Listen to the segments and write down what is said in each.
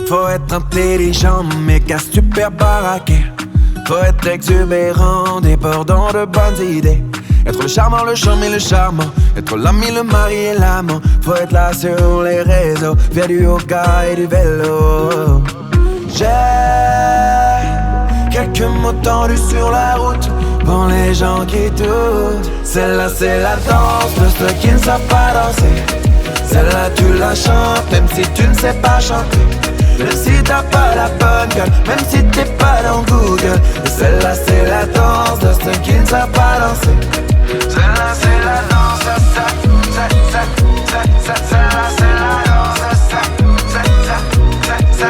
Faut être intelligent, méga super baraqué. Faut être exubérant, débordant de bonnes idées. Être le charmant, le charme et le charmant. Être l'ami, le mari et l'amant. Faut être là sur les réseaux, faire du yoga et du vélo. J'ai quelques mots tendus sur la route pour les gens qui doutent. Celle-là c'est la danse de ceux qui ne savent pas danser. Celle-là tu la chantes même si tu ne sais pas chanter. Même si t'as pas la bonne gueule, même si t'es pas dans Google. Et celle-là c'est la danse de ceux qui ne savent pas danser. Celle-là c'est la danse, celle-là c'est la danse.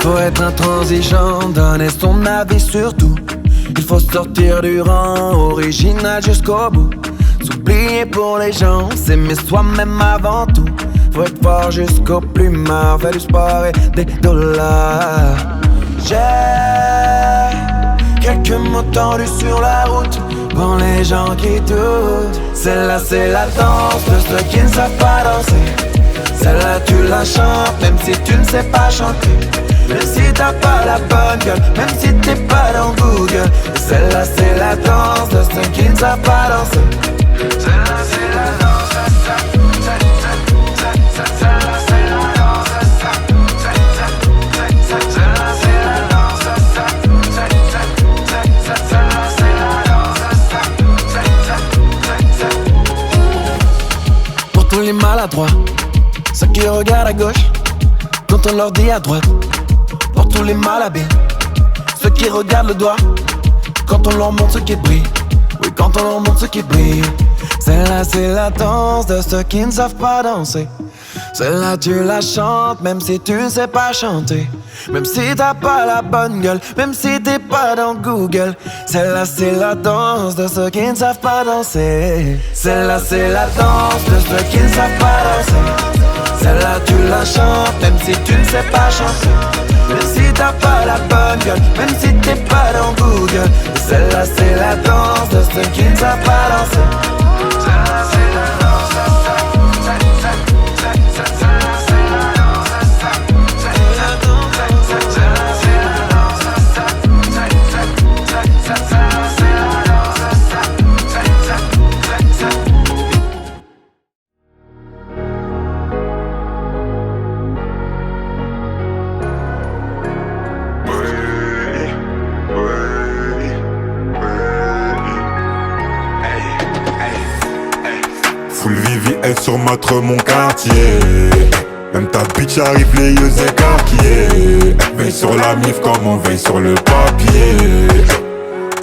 Faut être intransigeant, donner son avis sur tout. Il faut sortir du rang, original jusqu'au bout. S'oublier pour les gens, s'aimer soi-même avant tout. Faut être fort jusqu'au plus marre, faire du sport et des dollars. J'ai quelques mots tendus sur la route pour les gens qui doutent. Celle-là c'est la danse de ceux qui ne savent pas danser. Celle-là tu la chantes même si tu ne sais pas chanter. Même si t'as pas la bonne gueule, même si t'es pas dans Google. Et celle-là c'est la danse de ceux qui ne savent pas danser. Celle-là c'est la danse. Pour tous les maladroits, ceux qui regardent à gauche quand on leur dit à droite. Pour tous les malhabiles, ceux qui regardent le doigt quand on leur montre ce qui brille. Oui, quand on leur montre ce qui brille. Celle-là c'est la danse de ceux qui ne savent pas danser. Celle-là tu la chantes même si tu ne sais pas chanter. Même si t'as pas la bonne gueule, même si t'es pas dans Google. Celle-là c'est la danse de ceux qui ne savent pas danser. Celle-là c'est la danse de ceux qui ne savent pas danser. Celle-là tu la chantes même si tu ne sais pas chanter. Même si t'as pas la bonne gueule, même si t'es pas dans Google. Celle-là c'est la danse de ceux qui ne savent pas danser. Celle-là c'est la danse. Elle surmatre mon quartier. Même ta bitch arrive les yeux écarquillés. Veille sur la mif comme on veille sur le papier.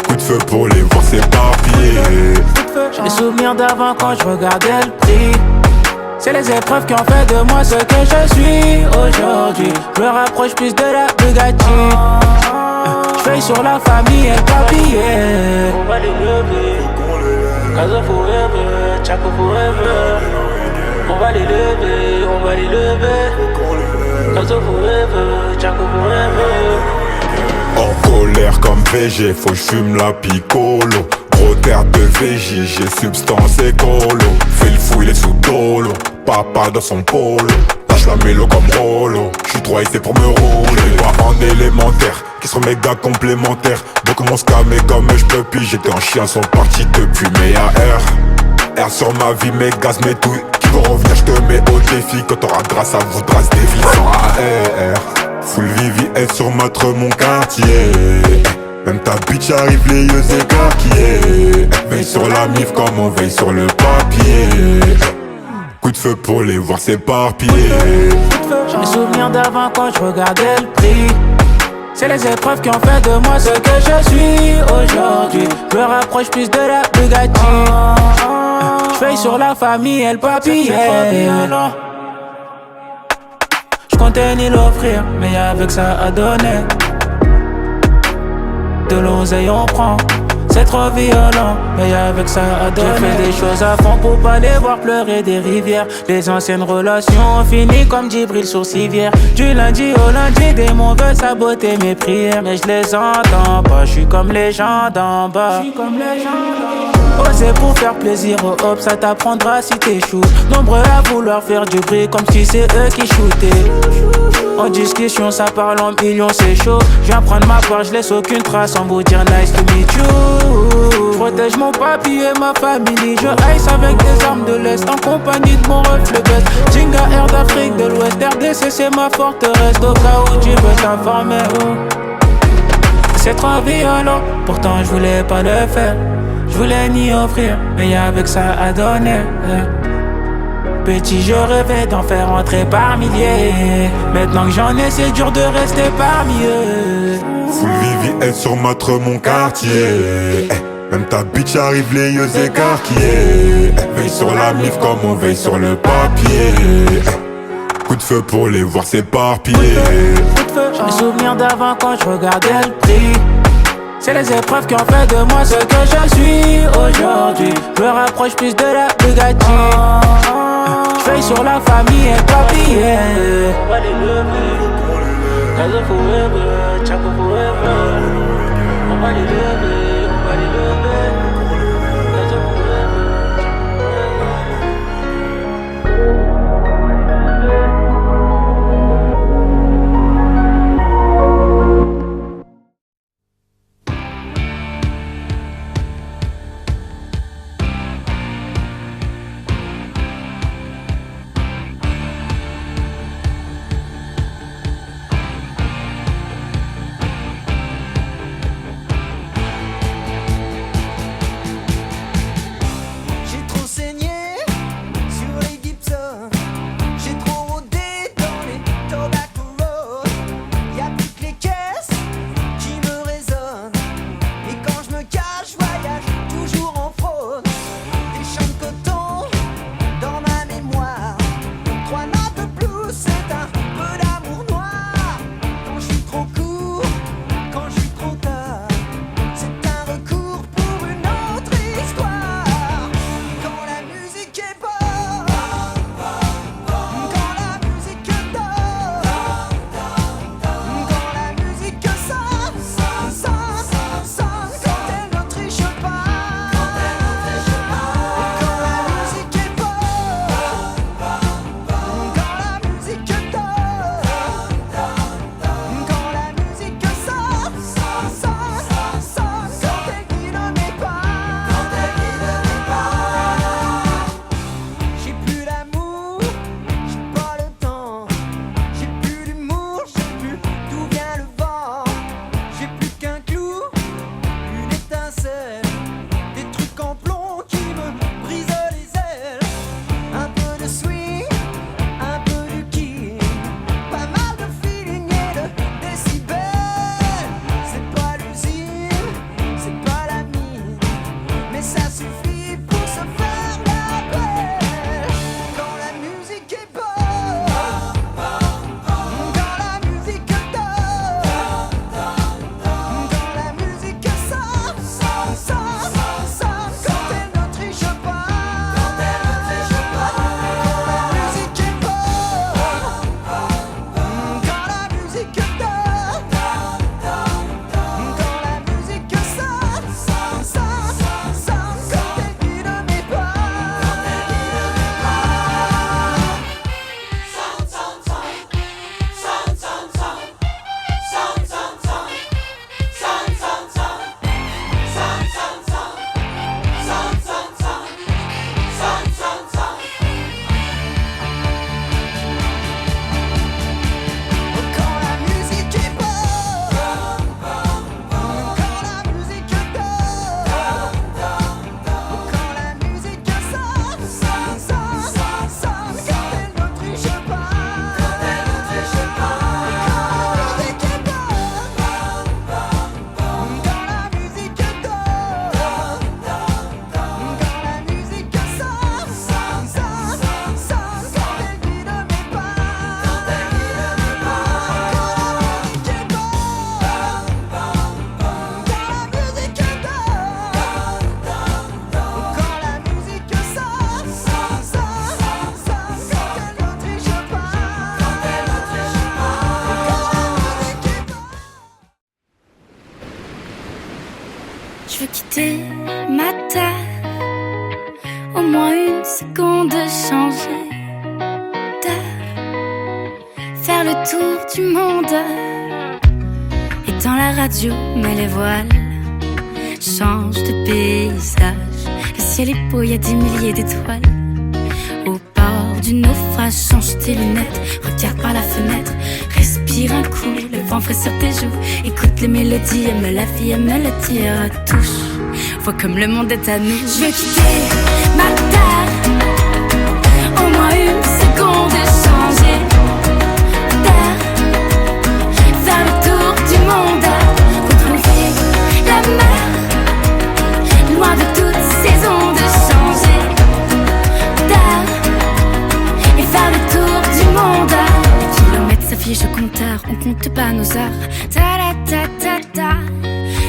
Coup de feu pour les voir s'éparpiller. J'ai des souvenirs d'avant quand je regardais le prix. C'est les épreuves qui ont fait de moi ce que je suis aujourd'hui. Je me rapproche plus de la Bugatti. Je veille sur la famille et le papier. On va les lever. Casa forever, Chaco forever. On va les lever, on va les lever. Casa forever, Chaco forever. En colère comme VG, faut que j'fume la picolo. Gros terre de VJ, j'ai substance écolo. Fais le fou, il est sous dolo. Papa dans son polo. Lâche la mélo comme Rolo. J'suis trop hissé pour me rouler. Pas en élémentaire, qui sont méga complémentaires. Beaucoup m'ont scamé comme j'peux puis j'étais en chien, sont partis depuis mes AR. R sur ma vie, mes gaz, mes douilles. Qui vont revenir, j'te mets au défi. Quand t'auras grâce à vous, trace des vies sans AR. Full Vivi, elle surmatre mon quartier. Même ta bitch arrive les yeux écarquillés. Veille sur la mif comme on veille sur le papier. Coup de feu pour les voir s'éparpiller. J'ai mes souvenirs d'avant quand je regardais le prix. C'est les épreuves qui ont fait de moi ce que je suis aujourd'hui. Je me rapproche plus de la Bugatti. Je veille sur la famille et le papier. Je comptais ni l'offrir, mais avec ça à donner. De l'oseille on prend, c'est trop violent, mais avec ça à donner. J'ai fait des choses à fond pour pas les voir pleurer des rivières. Les anciennes relations ont fini comme Djibril sur civière. Du lundi au lundi, des démons veulent saboter mes prières. Mais je les entends pas, je suis comme les gens d'en bas. Oser pour faire plaisir aux hops, ça t'apprendra si t'échoues. Nombreux à vouloir faire du bruit comme si c'est eux qui shootaient. En discussion, ça parle en millions, c'est chaud. Je viens prendre ma part, je laisse aucune trace en vous dire nice to meet you. Protège mon papy et ma famille. Je ice avec des armes de l'Est en compagnie de mon reflet best. Jinga Air d'Afrique de l'Ouest, RDC c'est ma forteresse. Au cas où tu veux t'informer, oh. C'est trop violent, pourtant je voulais pas le faire. Je voulais ni offrir, mais y'a avec ça à donner. Petit, je rêvais d'en faire entrer par milliers. Maintenant que j'en ai, c'est dur de rester parmi eux. Full Vivi est sur mon quartier. Même ta bitch arrive les yeux écarquillés. Veille sur la mif comme on veille sur le papier. Coup de feu pour les voir s'éparpiller. J'ai mes souvenirs d'avant quand je regardais le prix. C'est les épreuves qui ont fait de moi ce que je suis aujourd'hui. Je me rapproche plus de la Bugatti. Je veille sur la famille et papy. On va les lever. Kazo forever, Chaco forever. On va les lever, on va les lever. Kazo forever, Je veux quitter ma terre, au moins une seconde changer d'air, faire le tour du monde. Éteins la radio, mets les voiles, change de paysage. Le ciel est beau, y a des milliers d'étoiles. Au bord du naufrage, change tes lunettes, regarde par la fenêtre, respire un coup, le vent frais sur tes joues. Écoute les mélodies, aime la vie, aime le dire, touche. Vois comme le monde est à nous. Je veux quitter ma terre, au moins une seconde, changer d'air, faire le tour du monde, retrouver la mer, loin de toutes ces ondes, changer d'air et faire le tour du monde. Les kilomètres s'affichent au compteur, on compte pas nos heures. Ta ta ta ta ta.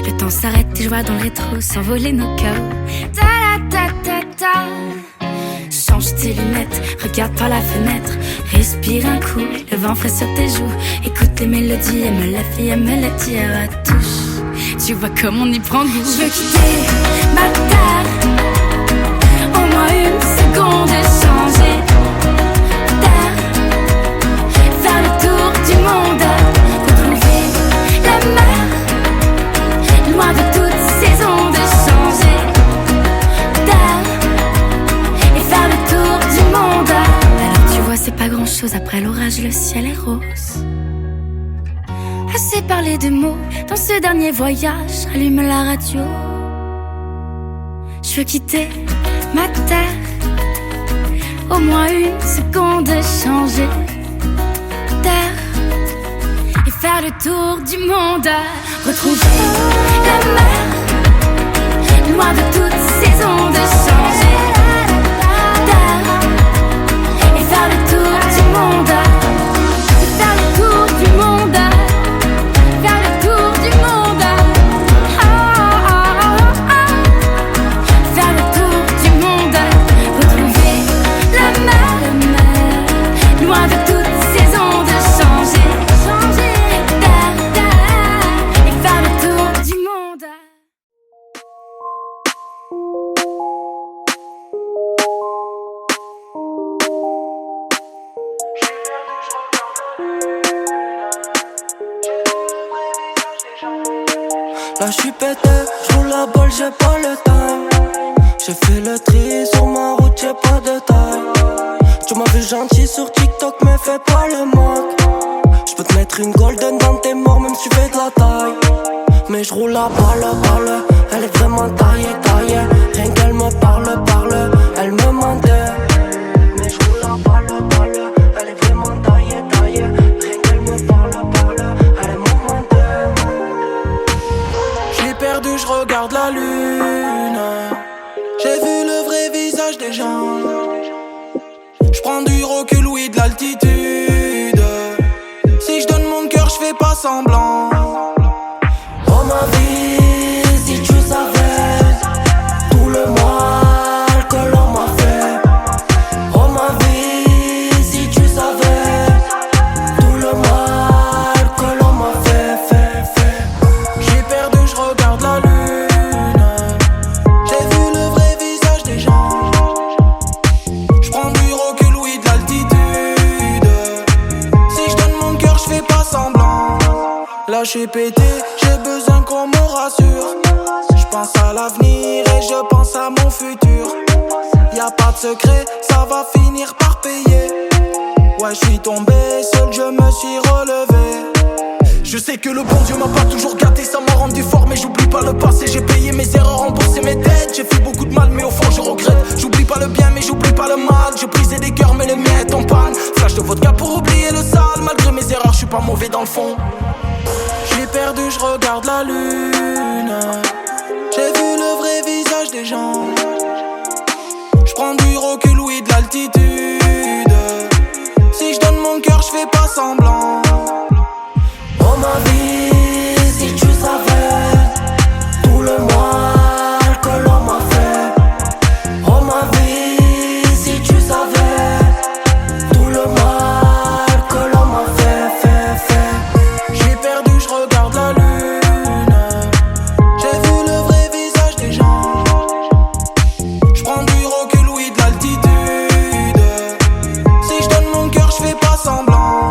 Le temps s'arrête et je vois dans le rétro s'envoler nos chaos. Ta ta ta ta. Change tes lunettes, regarde par la fenêtre, respire un coup, le vent frais sur tes joues. Écoute les mélodies, aime la vie, aime la tire, touche. Tu vois comme on y prend goût. Je veux quitter ma terre, au moins une seconde, changer d'air, faire le tour du monde, retrouver la mer, loin de toutes ces ondes, changer d'air et faire le tour du monde. Alors tu vois c'est pas grand chose, après l'orage le ciel est rose. Assez parlé de mots dans ce dernier voyage, allume la radio. Je veux quitter ma terre, au moins une seconde, changer d'air et faire le tour du monde, retrouver la mer, loin de toutes ces ondes, changer d'air et faire le tour du monde, faire le tour du monde, faire le tour du monde, faire le tour du monde, retrouver la mer, loin de toutes ces ondes, changer d'air et faire le tour du monde. Là j'suis pété, j'roule la balle, j'ai pas le time. J'ai fait le tri sur ma route, j'ai pas de taille. Tu m'as vu gentil sur TikTok, mais fais pas le mock. J'peux te mettre une golden dans tes morts, même si tu fais de la taille. Mais j'roule la balle, elle est vraiment taillée. Rien qu'elle me parle, elle me mentait. Mais j'roule la balle, elle est vraiment taillée. Rien qu'elle me parle, elle me mentait. J'ai perdu, j'regarde la lune. J'ai vu le vrai visage des gens. J'prends du recul, oui, de l'altitude. Si j'donne mon cœur, j'fais pas semblant. Oh ma vie, si tu savais tout le mal que l'on m'a fait. Oh ma vie, si tu savais tout le mal que l'on m'a fait. J'ai perdu, j'regarde la lune. J'ai vu le vrai visage des gens. J'prends du recul, oui, de l'altitude. Si j'donne mon cœur, j'fais pas semblant. Là j'suis pété, j'ai besoin qu'on me rassure. J'pense à l'avenir et je pense à mon futur. Y'a pas de secret, ça va finir par payer. Ouais, j'suis tombé, seul je me suis relevé. Je sais que le bon Dieu m'a pas toujours gâté, ça m'a rendu fort, mais j'oublie pas le passé. J'ai payé mes erreurs, remboursé mes dettes. J'ai fait beaucoup de mal, mais au fond je regrette. J'oublie pas le bien, mais j'oublie pas le mal. J'ai brisé des cœurs, mais le mien est en panne. Flash de vodka pour oublier le sale. Malgré mes erreurs, j'suis pas mauvais dans le fond. J'ai perdu, j'regarde la lune. J'ai vu le vrai visage des gens. J'prends du recul, oui, de l'altitude. Si j'donne mon cœur, j'fais pas semblant. Oh ma vie, si tu savais tout le mal que l'on m'a fait. Oh ma vie, si tu savais tout le mal que l'on m'a fait. J'ai perdu, j'regarde la lune. J'ai vu le vrai visage des gens. J'prends du recul, oui, de l'altitude. Si j'donne mon cœur, j'fais pas semblant.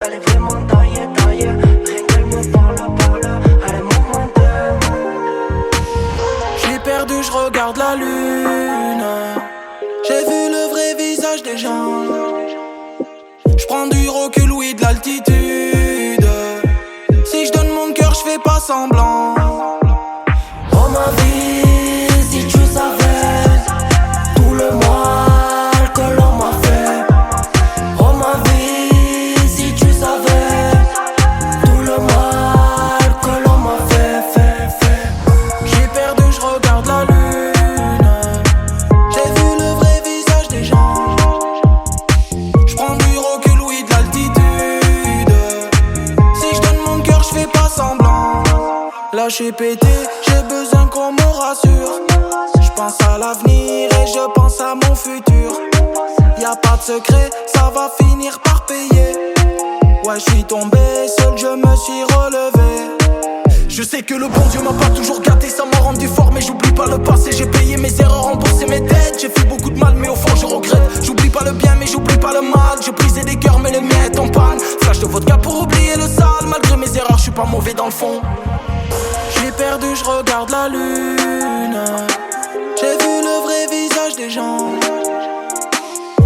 Elle est vraiment taillée, taillée. Rien qu'elle me parle, elle est mon menteur. J'suis perdu, j'regarde la lune. J'ai vu le vrai visage des gens. J'prends du recul, oui, de l'altitude. Si j'donne mon cœur, j'fais pas semblant. Oh ma vie, si tu savais tout le mal que l'on m'a fait. Oh ma vie, si tu savais tout le mal que l'on m'a fait. J'suis perdu, j'regarde la lune. J'ai vu le vrai visage des gens. J'prends du recul, oui, de l'altitude. Si j'donne mon cœur, j'fais pas semblant. Là j'suis pété, j'ai besoin qu'on me rassure. J'pense à l'avenir et je pense à mon futur. Y'a pas de secret, ça va finir par payer. Ouais, j'suis tombé, seul je me suis relevé. Je sais que le bon Dieu m'a pas toujours gâté, ça m'a rendu fort mais j'oublie pas le passé. J'ai payé mes erreurs, remboursé mes dettes. J'ai fait beaucoup de mal mais au fond je regrette. J'oublie pas le bien mais j'oublie pas le mal. J'ai brisé des cœurs mais le mien est en panne. Flash de vodka pour oublier le sale. Malgré mes erreurs, j'suis pas mauvais dans le fond. J'suis perdu, j'regarde la lune. J'ai vu le vrai visage des gens.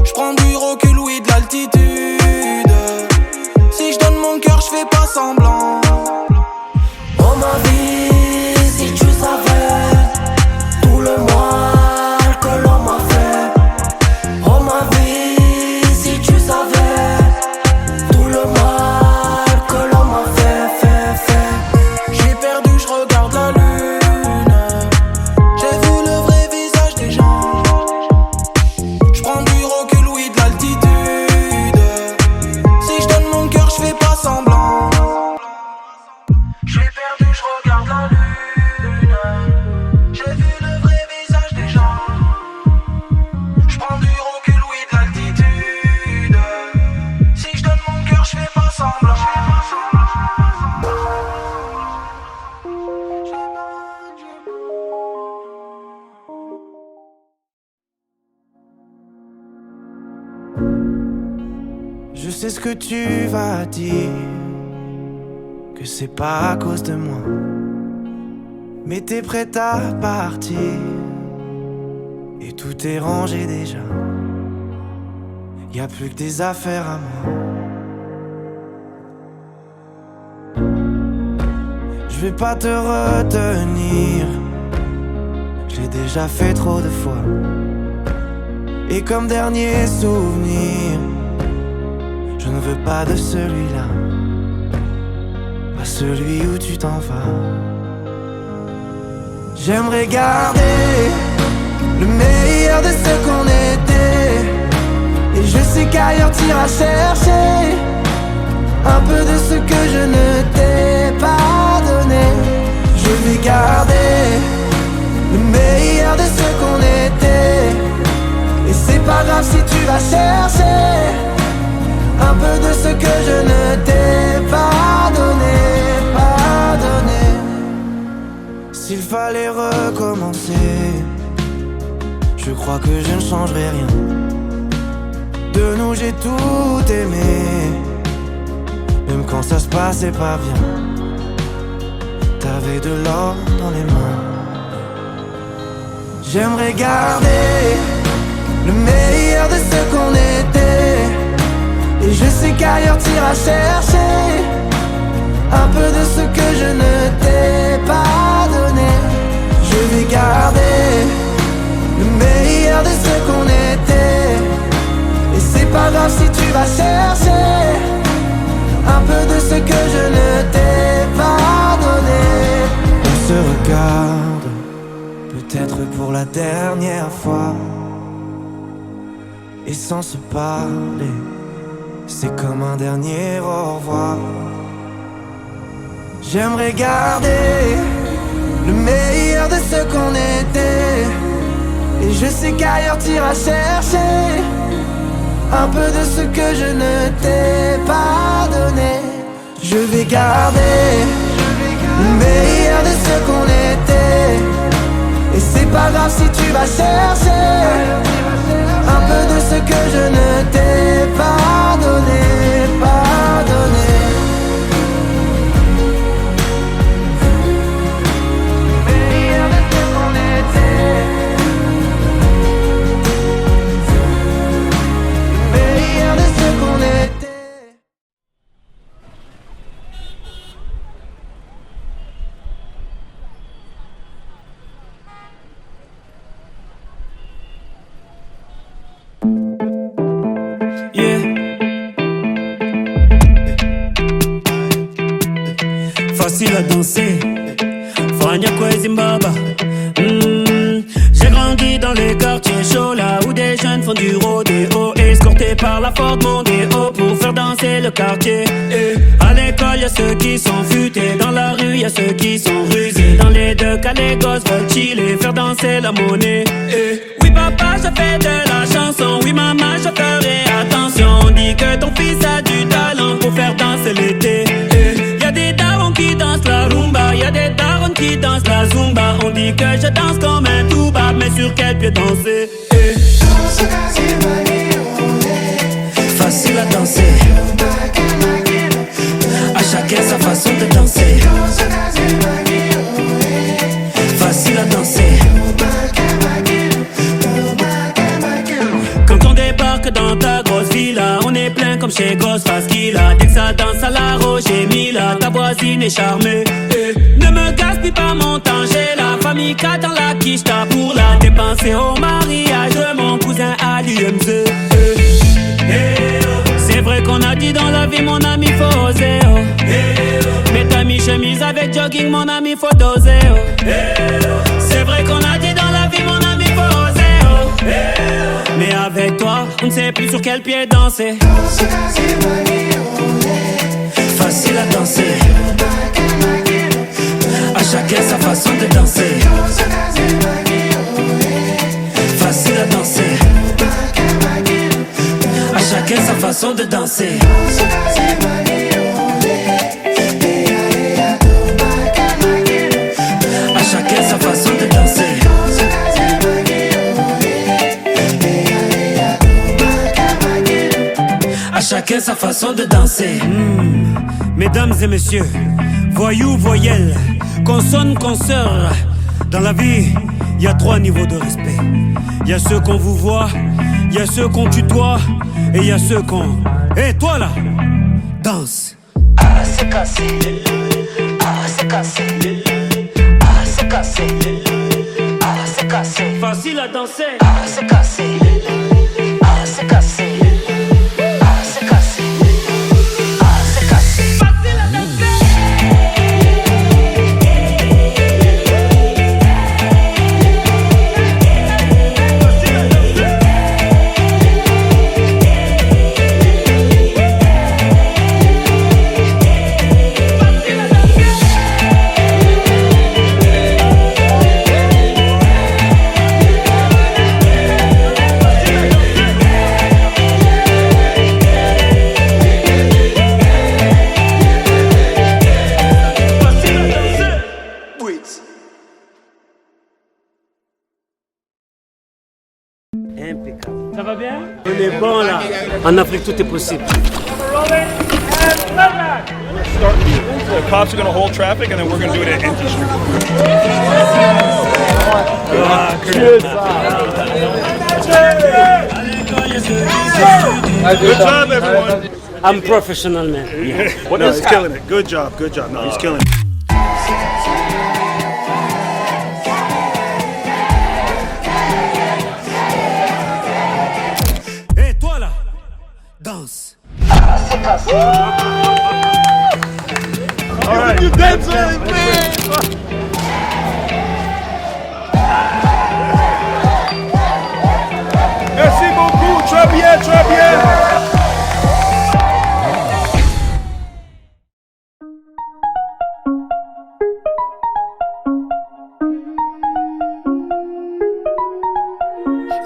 J'prends du recul, oui, de l'altitude. Si j'donne mon cœur, j'fais pas semblant. Oh ma vie, si tu savais tout le mal que l'on m'a fait. Oh ma vie, si tu savais tout le mal que l'on m'a fait. J'suis perdu, j'regarde la lune. J'ai vu le vrai visage des gens. J'prends du recul, oui, de l'altitude. Si j'donne mon cœur, j'fais pas semblant. J'suis perdu, j'regarde la lune. J'ai vu le vrai visage des gens. J'prends du recul, oui, de l'altitude. Si j'donne mon cœur, j'fais pas semblant. Je sais ce que tu vas dire, que c'est pas à cause de moi, mais t'es prête à partir, et tout est rangé déjà. Y'a plus que des affaires à moi. Je vais pas te retenir, je l'ai déjà fait trop de fois. Et comme dernier souvenir, je ne veux pas de celui-là, pas celui où tu t'en vas. J'aimerais garder le meilleur de ce qu'on était, et je sais qu'ailleurs t'iras chercher un peu de ce que je ne t'ai pas donné. Je vais garder le meilleur de ce qu'on était, et c'est pas grave si tu vas chercher un peu de ce que je ne t'ai pas donné. S'il fallait recommencer, je crois que je ne changerai rien. De nous j'ai tout aimé, même quand ça se passait pas bien. T'avais de l'or dans les mains. J'aimerais garder le meilleur de ce qu'on était, et je sais qu'ailleurs t'iras chercher un peu de ce que je ne t'ai pas donné. Je vais garder le meilleur de ce qu'on était, et c'est pas grave si tu vas chercher un peu de ce que je ne t'ai pas donné. On se regarde, peut-être pour la dernière fois, et sans se parler, c'est comme un dernier au revoir. J'aimerais garder le meilleur de ce qu'on était, et je sais qu'ailleurs t'iras chercher un peu de ce que je ne t'ai pas donné. Je vais garder le meilleur de ce qu'on était, et c'est pas grave si tu vas chercher un peu de ce que je ne t'ai pas donné, pas donné. à danser. Fania Zimbabwe. J'ai grandi dans les quartiers chauds, là où des jeunes font du rodéo, escortés par la Ford Mondeo pour faire danser le quartier. À l'école y'a ceux qui sont futés, dans la rue y'a ceux qui sont rusés. Dans les deux cas les gosses veulent chiller, faire danser la monnaie. Oui papa je fais de la chanson, oui maman je ferai attention. On dit que ton fils a du talent pour faire danser l'été. Y'a des darons qui dansent la rumba, y'a des darons qui dansent la zumba. On dit que je danse comme un tuba, mais sur quel pied danser? Facile à danser, à chacun sa façon de danser. Facile à danser. Quand on débarque dans ta grosse villa, on est plein comme chez Ghostface Killah. Dès que ça danse à la Roger Mila, ta voisine est charmée. Ne me gaspille pas mon temps, j'ai la famille K dans la quicheta pour la dépenser au mariage de mon cousin à l'UMZ. C'est vrai qu'on a dit dans la vie mon ami faut oser. Mets ta mi-chemise avec jogging mon ami faut doser. C'est vrai qu'on a dit dans la vie mon ami faut oser. Mais avec toi on ne sait plus sur quel pied danser. Facile à danser, à chacun sa façon de danser. Facile à danser, à chacun sa façon de danser. À chacun sa façon de danser. À chacun sa façon de danser. Mesdames et messieurs, voyous, voyelles, consonnes, consoeurs. Dans la vie, il y a 3 niveaux de respect. Il y a ceux qu'on vous voit, il y a ceux qu'on tutoie, et il y a ceux qu'on... Hé, toi là, danse. Ah, c'est cassé. Ah, c'est cassé. Ah, c'est cassé. Ah, c'est cassé. Facile à danser. Ah, c'est cassé. Ah, c'est cassé. Ça va bien? On est bon là. En Afrique, tout est possible. The cops are going to hold traffic and then we're going to do it at Inti Street. Good job, everyone. I'm professional, man. Yeah. No, he's killing it. Good job, good job. No, he's killing it. Hey, toi là, danse. All right. You dance man. Merci beaucoup. Très bien, très bien.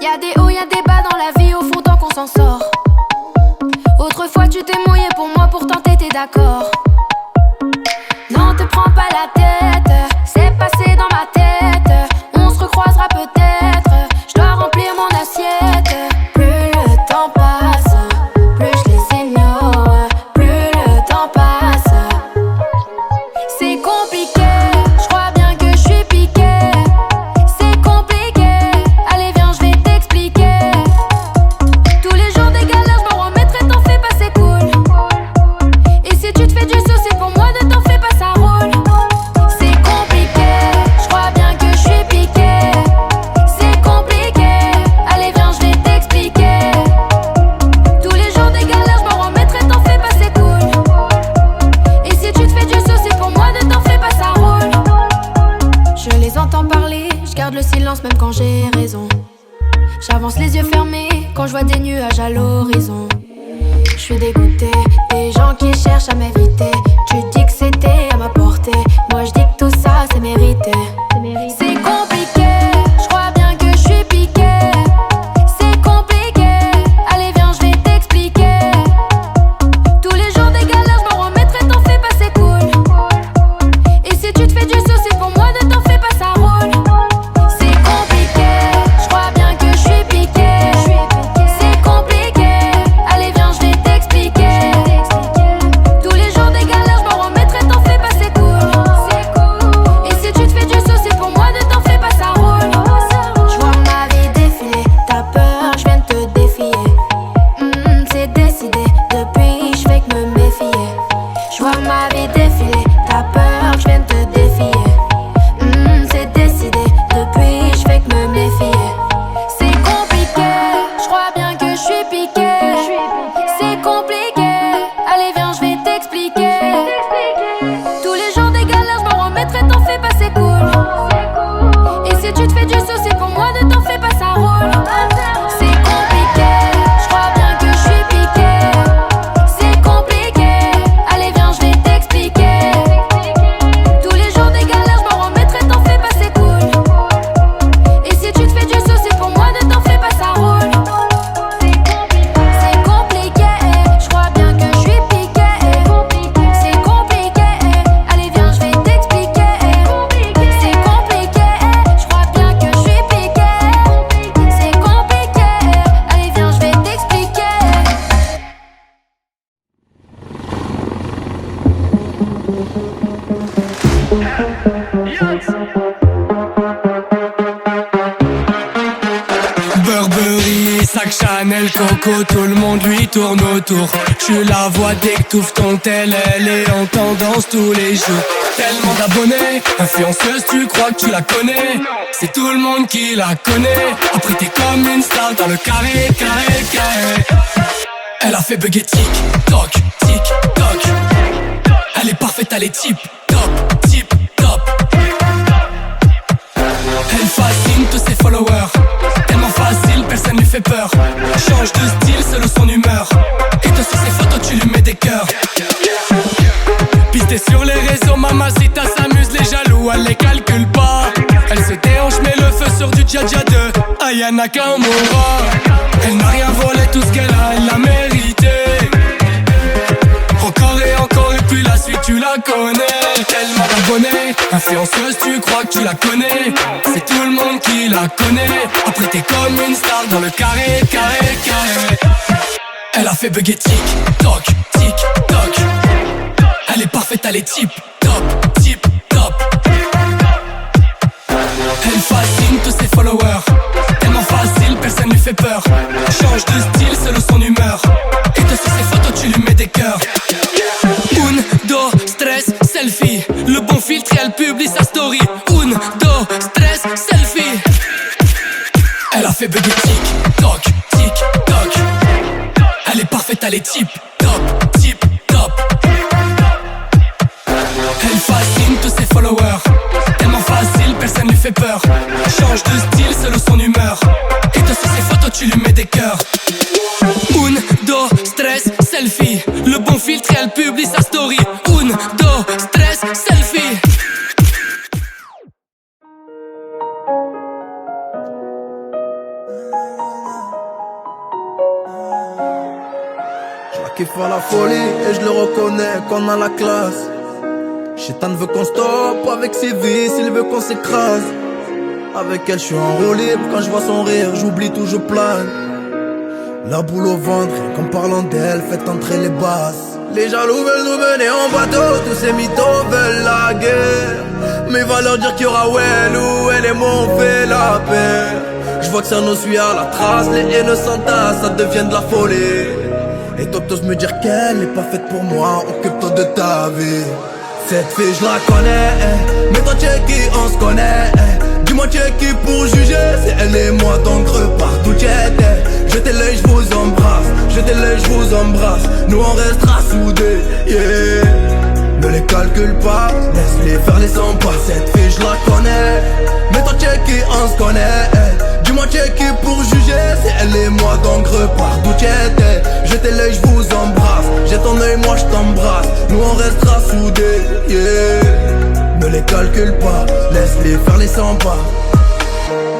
Y'a des hauts, y'a des bas dans la vie, au fond tant qu'on s'en sort. Autrefois tu t'es mouillé pour moi, pourtant t'étais d'accord. Non, te prends pas la tête, c'est passé dans ma tête. On se recroisera peut-être, je dois remplir mon assiette. Plus le temps passe, plus je les ignore. Plus le temps passe, c'est compliqué. Je crois bien que je suis piqué. C'est compliqué, allez viens je vais t'expliquer. Tous les jours des galères je me remettrai, t'en fais pas c'est cool. Et si tu te fais du saut c'est pour moi, ne t'en fais pas ça roule. silence même quand j'ai raison. J'avance les yeux fermés quand je vois des nuages à l'horizon. Je suis dégoûtée des gens qui cherchent à m'éviter. Tu dis que c'était à ma portée, moi je dis que tout ça c'est mérité. C'est compliqué, je crois bien que je suis piqué. C'est compliqué, allez viens je vais t'expliquer. Tous les jours des galères je m'en remettrai, t'en fais pas c'est cool. Et si tu te fais du souci pour moi ne t'en fais pas ça roule. C'est compliqué, je crois bien que je suis piqué. C'est compliqué, allez viens je vais t'expliquer. Tous les jours des galères je m'en remettrai, t'en fais pas c'est cool. Et si tu te fais du souci pour moi ne t'en fais pas ça roule. Je vois ma vie défiler, t'as peur, je viens de te défier. C'est décidé, depuis je fais que me méfier. Je vois ma vie défiler, t'as peur, je viens de te défier. C'est décidé, depuis je fais que me méfier. C'est compliqué, je crois bien que je suis piqué. C'est compliqué, allez viens je vais t'expliquer. Tous les jours des galères je m'en remettrai, t'en fais pas c'est cool. Et si tu te fais du souci pour moi ne t'en fais pas ça roule. C'est compliqué, je crois bien que je suis piqué. C'est compliqué, allez viens je vais t'expliquer. Tous les jours des galères je m'en remettrai, t'en fais pas c'est cool. Et si tu te fais du souci pour moi ne t'en fais pas ça roule. C'est compliqué, je crois bien que je suis piqué. C'est compliqué, allez viens je vais t'expliquer. C'est compliqué, je crois bien que je suis piqué. C'est compliqué, allez viens je vais t'expliquer. Burberry, sac Chanel, Coco, tout le monde lui tourne autour. Tu la vois dès que t'ouvres ton tel, elle est en tendance tous les jours. Tellement d'abonnés, influenceuse, tu crois que tu la connais. C'est tout le monde qui la connaît. Après t'es comme une star dans le carré, carré, carré. Elle a fait bugger tic-toc, tic-toc. Elle est parfaite, elle est tip-top, tip-top. Elle fascine tous ses followers. Tellement facile, personne lui fait peur. Change de style selon son humeur. Et toi sur ses photos tu lui mets des cœurs. Pistée sur les réseaux, mamacita s'amuse, les jaloux, elle les calcule pas. Elle se déhanche, met le feu sur du Dja-Dja de Aya Nakamura. Elle n'a rien volé, tout ce qu'elle a, elle l'a mérité. Encore et puis la suite tu la connais. Tellement d'abonnés, influenceuse, tu crois que tu la connais. C'est tout le monde qui la connaît. Après t'es comme une star dans le carré, carré, carré. Elle a fait bugger tic-toc, tic-toc. Elle est parfaite, elle est tip-top, tip-top. Elle fascine tous ses followers. Tellement facile, personne lui fait peur. Change de style selon son humeur. Et toi sur ses photos tu lui mets des cœurs. Un, dos, stress, selfie. Le bon filtre et elle publie sa story. Un, dos, stress, selfie. Elle a fait bugger tic-toc, tic-toc. Elle est parfaite, elle est tip-top, tip-top. Elle fascine tous ses followers. Tellement facile, personne lui fait peur. Change de style selon son humeur. Et toi sur ses photos tu lui mets des cœurs. Un, dos, stress, selfie. Le bon filtre et elle publie sa story. Un, dos, stress, selfie. Je la kiffe à la folie et je le reconnais qu'on a la classe. Chétan veut qu'on stoppe avec ses vices, il veut qu'on s'écrase. Avec elle je suis en roue libre, quand je vois son rire j'oublie tout, je plane. La boule au ventre, qu'en parlant d'elle, faites entrer les basses. Les jaloux veulent nous mener en bateau, tous ces mythos veulent la guerre. Mais va leur dire qu'il y aura elle ou elle et moi on fait la paix. Je vois que ça nous suit à la trace, les haineux s'entassent, ça devient de la folie. Et toi t'oses me dire qu'elle n'est pas faite pour moi, occupe-toi de ta vie. Cette fille je la connais, mais toi tu es qui, on se connaît. Dis-moi tu es qui pour juger, c'est elle et moi donc repars d'où tu étais. Jetez l'œil, je vous embrasse, jetez l'œil, je vous embrasse. Nous on restera soudés, yeah. Ne les calcule pas, laisse-les faire les 100 pas. Cette fille je la connais, mais toi tu es qui, on se connaît. Dis-moi tu es qui pour juger, c'est elle et moi donc repars d'où tu étais. Jetez l'œil, je vous embrasse, j'ai ton œil, moi je t'embrasse. Nous on restera soudés, yeah. Ne les calcule pas, laisse-les faire les 100 pas.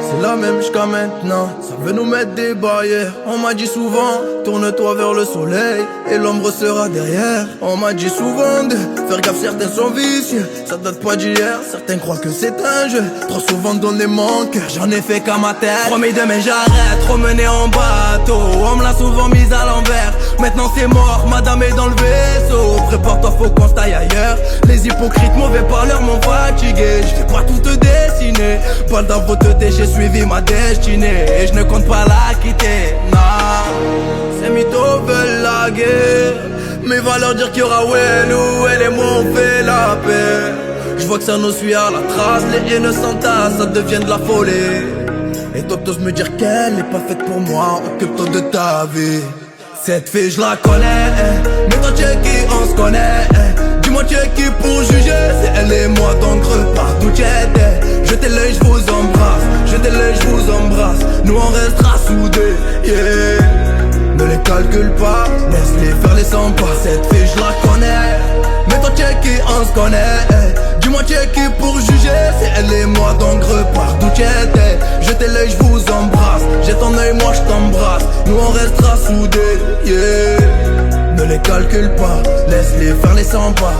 C'est la même jusqu'à maintenant, ça veut nous mettre des barrières. On m'a dit souvent, tourne-toi vers le soleil et l'ombre sera derrière. On m'a dit souvent de faire gaffe, certains sont vicieux. Ça date pas d'hier, certains croient que c'est un jeu. Trop souvent donné mon cœur, j'en ai fait qu'à ma tête. Promis demain j'arrête, promener en bateau. On me l'a souvent mise à l'envers. Maintenant c'est mort, madame est dans le vaisseau. Prépare-toi, faut qu'on s'aille ailleurs. Les hypocrites, mauvais parleurs m'ont fatigué. Je vais pas tout te dessiner. Balle dans votre tête, j'ai suivi ma destinée. Et je ne compte pas la quitter, non. Ces mythos veulent la guerre, mais va leur dire qu'il y aura Wellou. Elle et moi on fait la paix. Je vois que ça nous suit à la trace. Les haines s'entassent, ça devient de la folie. Et toi t'oses me dire qu'elle n'est pas faite pour moi. Occupe-toi de ta vie. Cette fille je la connais, mais toi tu es qui, on se connaît. Dis-moi tu es qui pour juger, c'est elle et moi donc repars d'où tu étais. Jetez l'œil, je vous embrasse, jetez l'œil, je vous embrasse. Nous on restera soudés, yeah. Ne les calcule pas, laisse-les faire les 100 pas. Cette fille je la connais, mais toi tu es qui, on se connaît. Dis-moi tu es qui pour juger, c'est elle et moi donc repars d'où tu étais. Jetez l'œil, je vous embrasse, j'ai ton œil, moi je t'embrasse. Nous on restera soudés, yeah. Ne les calcule pas, laisse-les faire les 100 pas.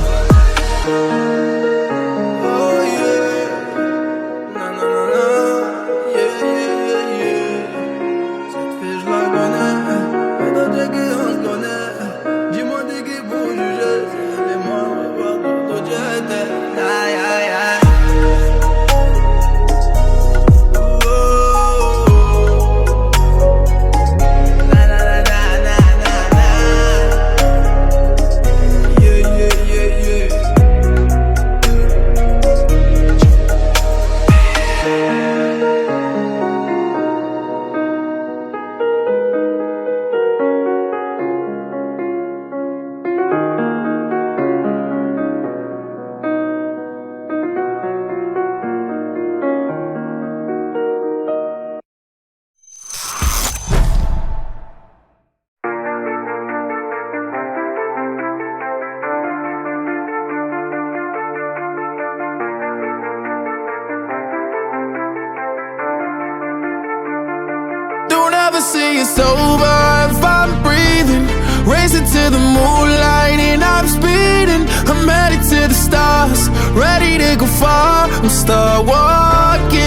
See it's over if I'm breathing. Racing to the moonlight and I'm speeding. I'm headed to the stars, ready to go far. I'm start walking.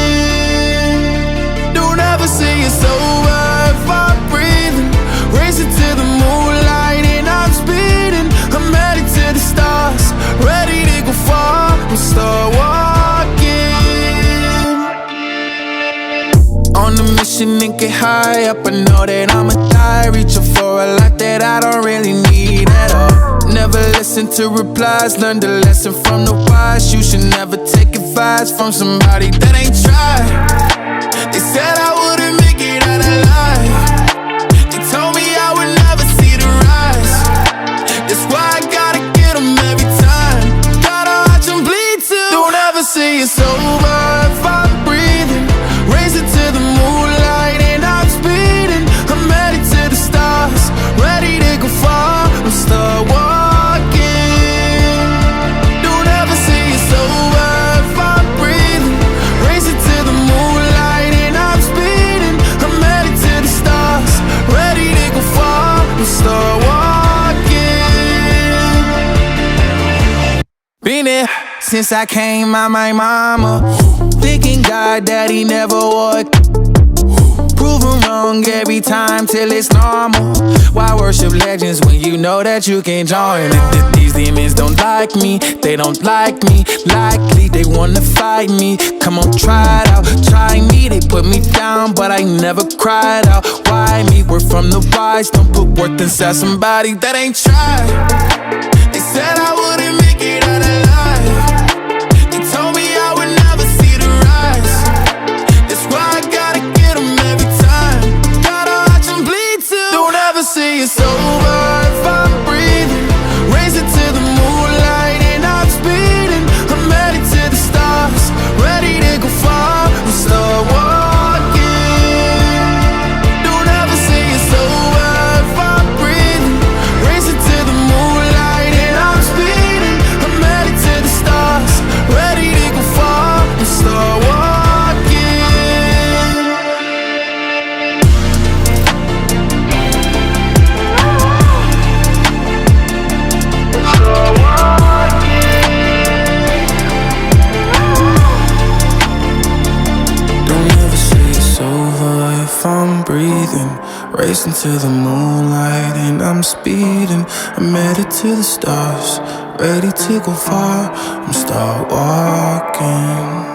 Don't ever say it's over if I'm breathing. Racing to the moonlight and I'm speeding. I'm headed to the stars, ready to go far. I'm start walking. On a mission and get high up, I know that I'ma die. Reaching for a lot that I don't really need at all. Never listen to replies, learn the lesson from the wise. You should never take advice from somebody that ain't tried. They said I wouldn't make it out alive. They told me I would never see the rise. That's why I gotta get them every time. Gotta watch them bleed too. Don't ever say it's over if I'm breathing. Racing to the moonlight and I'm speeding. I'm headed to the stars, ready to go far. I'm start walking. Don't ever say it's over if I'm breathing. Racing to the moonlight and I'm speeding. I'm headed to the stars, ready to go far. I'm start walking. Been there since I came out my mama. Thinking God that he never would. Proven wrong every time till it's normal. Why worship legends when you know that you can join? These demons don't like me, they don't like me. Likely they wanna fight me. Come on, try it out, try me. They put me down, but I never cried out. Why me? We're from the wise. Don't put worth inside somebody that ain't tried. They said I wouldn't make it out alive. They told me I would never see the rise. That's why I gotta get them every time. Gotta watch them bleed too. Don't ever say it's over if I'm breathing. Racing to the moonlight and I'm speeding. I'm headed to the stars, ready to go far. I'm start walking. Racing to the moonlight and I'm speeding. I'm headed to the stars, ready to go far. I'm start walking.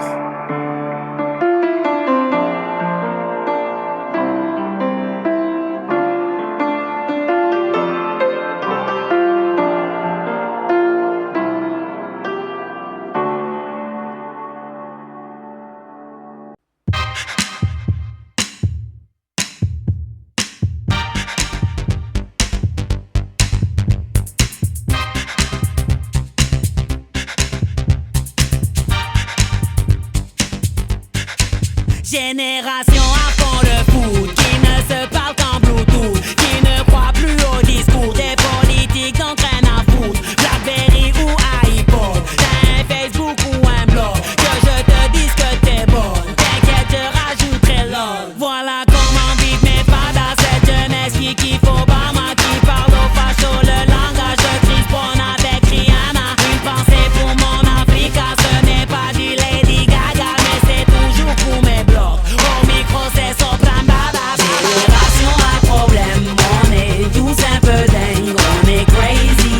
Génération à fond le foot, qui ne se parle qu'en Bluetooth, qui ne croit plus au discours des politiques dont rien à foutre. Blackberry ou iPod, t'as un Facebook ou un blog, que je te dise que t'es bonne, t'inquiète je rajouterai l'or. Voilà comment vivent mes fadas, cette jeunesse qui kiffe Obama, qui parle au facho, le langage de Chris Brown avec Rihanna. Une pensée pour mon Africa, ce n'est pas du Lady Gaga, mais c'est toujours pour mes blogs. Au micro c'est Sopran Baba. Génération à problème, on est tous un peu dingue, on est crazy.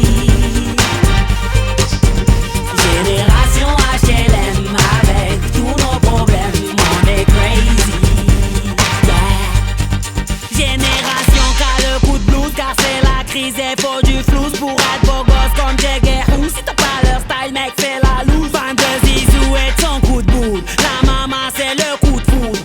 Génération HLM avec tous nos problèmes, on est crazy. Yeah. Génération qui a le coup de blues car c'est la crise et faut du flouze pour être beau gosse comme Jagger. Ou si t'as pas leur style mec c'est la loose. Fan de Zizou et son coup de boule. La maman c'est le coup de foudre.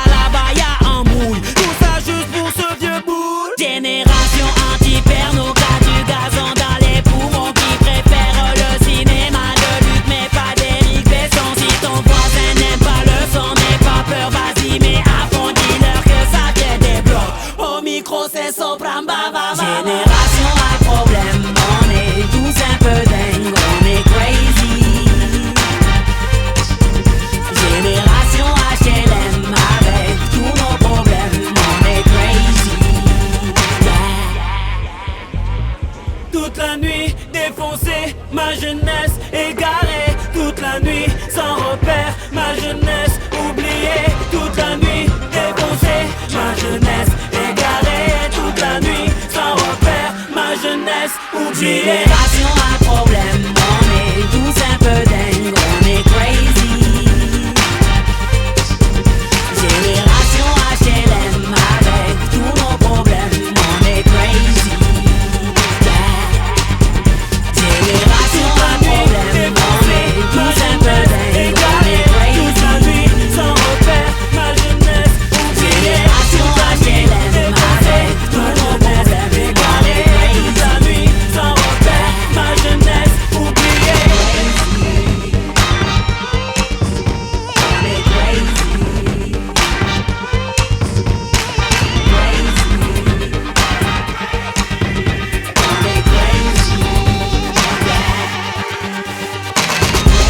Là-bas y'a un mouille. Tout ça juste pour ce vieux boule. Génération anti-perno, qui a du gazon dans les poumons, qui préfère le cinéma de lutte mais pas d'Éric Besson. Si ton voisin n'aime pas le son, n'aie pas peur, vas-y mais à fond, dis-leur que ça vient des blocs. Au micro c'est Sopran Baba. Génération à problème, on est tous un peu dingue, on est crazy. Génération HLM avec tous nos problèmes, on est crazy. Yeah. Toute la nuit défoncée, ma jeunesse égarée. Toute la nuit sans repère, ma jeunesse oubliée. Toute la nuit défoncée, ma jeunesse égarée. Toute la nuit sans repère, ma jeunesse oubliée. Génération à problème, on est tous un peu dingue, on est crazy. Génération HLM avec tous nos problèmes, on est crazy. Yeah. Génération à problème, on est tous un peu dingue, on est crazy. Toute la nuit sans repère, ma jeunesse oubliée. Génération HLM avec tous nos problèmes, on est crazy. Toute la nuit sans repère, ma jeunesse oubliée. On est crazy.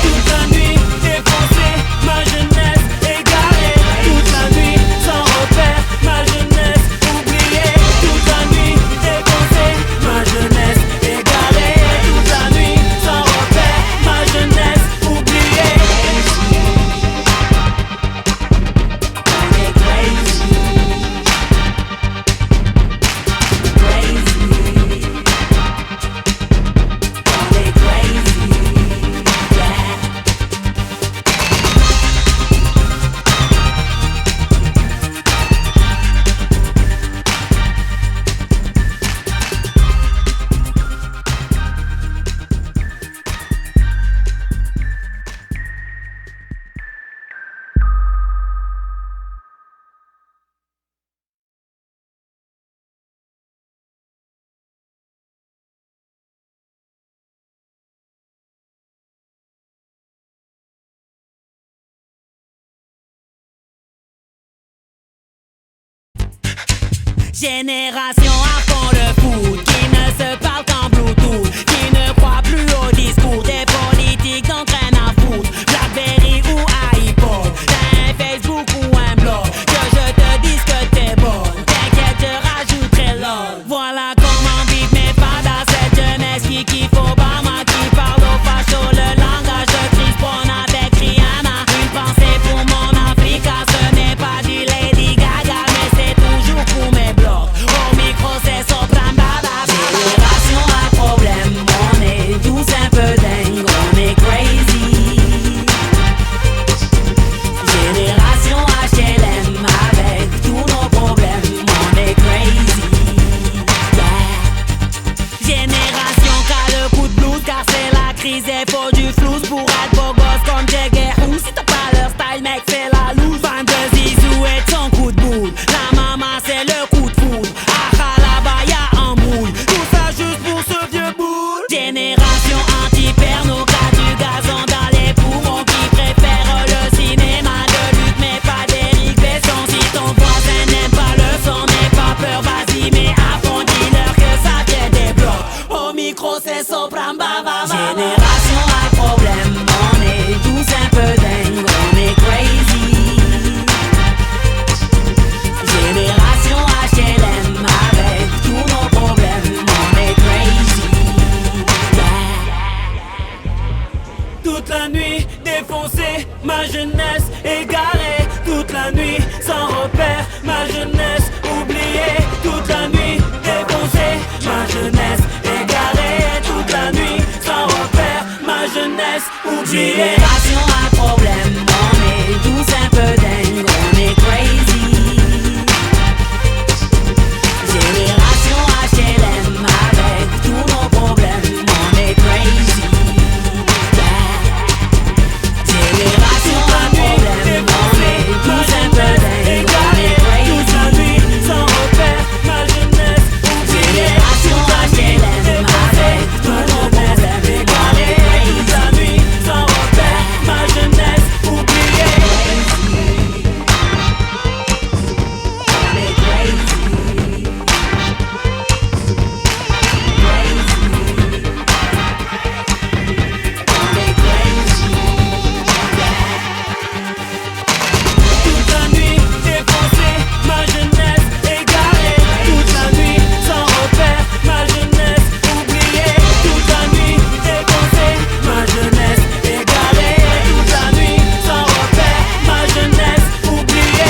Toute la nuit défoncée, ma jeunesse égarée. Toute la nuit sans repère, ma jeunesse oubliée. Toute la nuit défoncée, ma jeunesse égarée. Toute la nuit sans repère, ma jeunesse oubliée. On est crazy. On est crazy. Yeah. Génération à fond le foot, qui ne se parle qu'en Bluetooth, qui ne croit plus au discours des politiques dont rien à foutre. Blackberry ou iPod, t'as un Facebook ou un blog, que je te dise que t'es bonne, t'inquiète je rajouterai l'or. Voilà comment vivent mes fadas, cette jeunesse qui kiffe Obama, qui parle au facho, le langage de Chris Brown avec Rihanna. Une pensée pour mon Africa, ce n'est pas du Lady Gaga, mais c'est toujours pour mes blogs. ma jeunesse égarée toute la nuit sans repère, ma jeunesse oubliée toute la nuit défoncée, ma jeunesse égarée toute la nuit sans repère, ma jeunesse oubliée. Génération à problème, on est tous un peu dingue, on est crazy. Génération HLM avec tous nos problèmes, on est crazy. Génération à problème, on est tous un peu dingue, on est crazy. Toute la nuit sans repère, ma jeunesse oubliée. Génération HLM avec tous nos problèmes, on est crazy. Toute la nuit sans repère, ma jeunesse oubliée. On est crazy. Toute la nuit défoncée, ma jeunesse égarée. Toute la nuit sans repère, ma jeunesse oubliée. Toute la nuit défoncée, ma jeunesse égarée. Toute la nuit sans repère, ma jeunesse oubliée.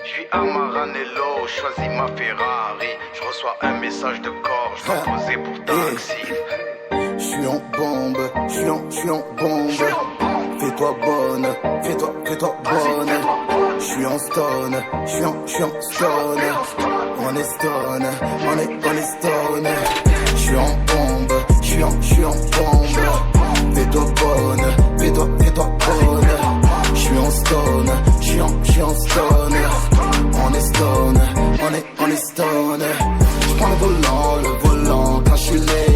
J'suis à Maranello, choisis ma Ferrari. J'reçois un message de corps, j'dois poser pour taxi. J'suis en bombe, j'suis en bombe. Fais-toi bonne, fais-toi bonne. J'suis en stone, j'suis en stone. On est stone, on est stone. J'suis en bombe, j'suis en bombe. Fais-toi bonne, fais-toi bonne. J'suis en stone, j'suis en stone. On est stone, on est stone. J'prends le volant quand j'suis laid.